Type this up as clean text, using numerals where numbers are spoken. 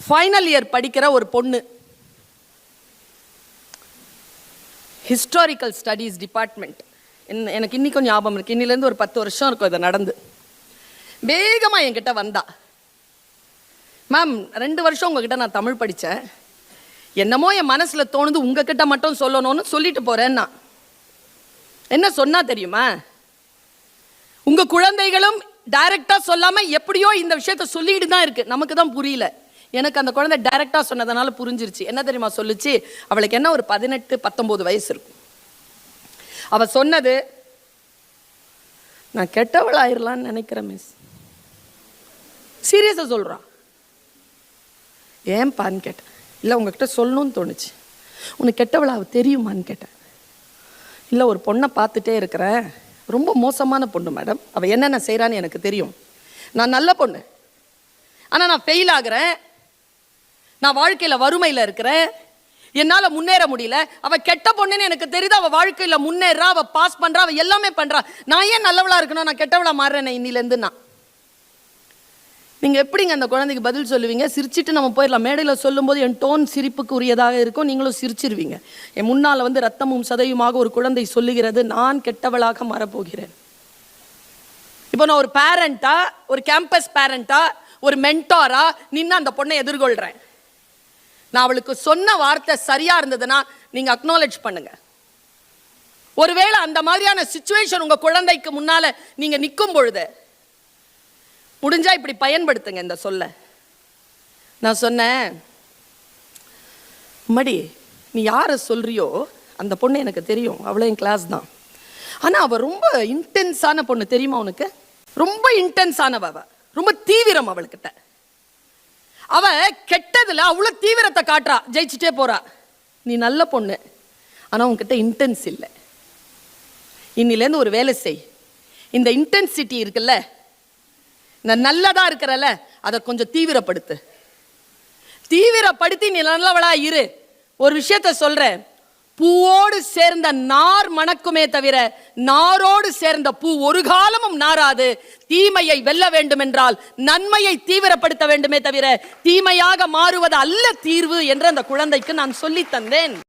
Final year படிக்கிற ஒரு பொண்ணு, ஹிஸ்டாரிக்கல் ஸ்டடீஸ் டிபார்ட்மெண்ட். எனக்கு இன்னி கொஞ்சம் ஞாபகம் இருக்கு, இன்னிலேருந்து ஒரு 10 வருஷம் இருக்கும் இதை நடந்து. வேகமாக என்கிட்ட வந்தா, மேம் 2 வருஷம் உங்ககிட்ட நான் தமிழ் படித்தேன், என்னமோ என் மனசில் தோணுது உங்ககிட்ட மட்டும் சொல்லணும்னு சொல்லிட்டு போகிறேன்னா. என்ன சொன்னா தெரியுமா? உங்கள் குழந்தைகளும் டைரக்டாக சொல்லாமல் எப்படியோ இந்த விஷயத்த சொல்லிட்டு தான் இருக்கு, நமக்கு தான் புரியல. எனக்கு அந்த குழந்தை டைரக்டாக சொன்னதுனால புரிஞ்சிருச்சு. என்ன தெரியுமா சொல்லுச்சு? அவளுக்கு என்ன ஒரு 18-19 வயசு இருக்கும். அவள் சொன்னது, நான் கெட்டவளாயிரலான்னு நினைக்கிறேன் மிஸ். சீரியஸாக சொல்கிறான். ஏன்பான்னு கேட்டேன். இல்லை உங்ககிட்ட சொல்லணும்னு தோணுச்சு. உனக்கு கெட்டவளா தெரியுமான்னு கேட்டேன். இல்லை ஒரு பொண்ணை பார்த்துட்டே இருக்கிறேன், ரொம்ப மோசமான பொண்ணு மேடம், அவள் என்னென்ன செய்கிறான்னு எனக்கு தெரியும். நான் நல்ல பொண்ணு, ஆனால் நான் ஃபெயில் ஆகிறேன், நான் வாழ்க்கையில் வறுமையில் இருக்கிறேன், என்னால் முன்னேற முடியல. அவள் கெட்ட பொண்ணுன்னு எனக்கு தெரியுது, அவள் வாழ்க்கையில் முன்னேறா, அவள் பாஸ் பண்ணுறா, அவள் எல்லாமே பண்ணுறா. நான் ஏன் நல்லவளாக இருக்கணும்? நான் கெட்டவளா மாறுறேன் இன்னிலேருந்து. நான் நீங்கள் எப்படிங்க அந்த குழந்தைக்கு பதில் சொல்லுவீங்க? சிரிச்சிட்டு நம்ம போயிடலாம். மேடையில் சொல்லும்போது என் டோன் சிரிப்புக்கு உரியதாக இருக்கும், நீங்களும் சிரிச்சிருவீங்க. என் முன்னால் வந்து ரத்தமும் சதையுமாக ஒரு குழந்தை சொல்லுகிறது, நான் கெட்டவளாக மாறப்போகிறேன். இப்போ நான் ஒரு பேரண்டா, ஒரு கேம்பஸ் பேரண்டா, ஒரு மென்டாரா நின்று அந்த பொண்ணை எதிர்கொள்கிறேன். நான் அவளுக்கு சொன்ன வார்த்தை சரியா இருந்ததுன்னா நீங்க அக்னாலேஜ் பண்ணுங்க. ஒருவேளை அந்த மாதிரியான சிச்சுவேஷன் உங்க குழந்தைக்கு முன்னால நீங்க நிற்கும் பொழுது முடிஞ்சா இப்படி பயன்படுத்துங்க இந்த சொல்ல. நான் சொன்னேன், மடி நீ யாரை சொல்றியோ அந்த பொண்ணு எனக்கு தெரியும், அவ்வளோ என் கிளாஸ் தான். ஆனால் அவள் ரொம்ப இன்டென்ஸான பொண்ணு தெரியுமா உனக்கு? ரொம்ப இன்டென்ஸானவ, அவ ரொம்ப தீவிரம். அவளுக்கிட்ட அவ கெட்டதுல அவ்வளோ தீவிரத்தை காட்டுறா, ஜெயிச்சுட்டே போறா. நீ நல்ல பொண்ணு, ஆனால் உன்கிட்ட இன்டென்ஸ் இல்லை. இன்னிலேருந்து ஒரு வேலை செய், இந்த இன்டென்சிட்டி இருக்குல்ல, இந்த நல்லதா இருக்கிறல, அதை கொஞ்சம் தீவிரப்படுத்து. தீவிரப்படுத்தி நீ நல்லவளா இரு. ஒரு விஷயத்த சொல்றேன், பூவோடு சேர்ந்த நார் மணக்குமே தவிர நாரோடு சேர்ந்த பூ ஒரு காலமும் நாராது. தீமையை வெல்ல வேண்டும் என்றால் நன்மையை தீவிரப்படுத்த வேண்டுமே தவிர தீமையாக மாறுவது அல்ல தீர்வு என்று அந்த குழந்தைக்கு நான் சொல்லி தந்தேன்.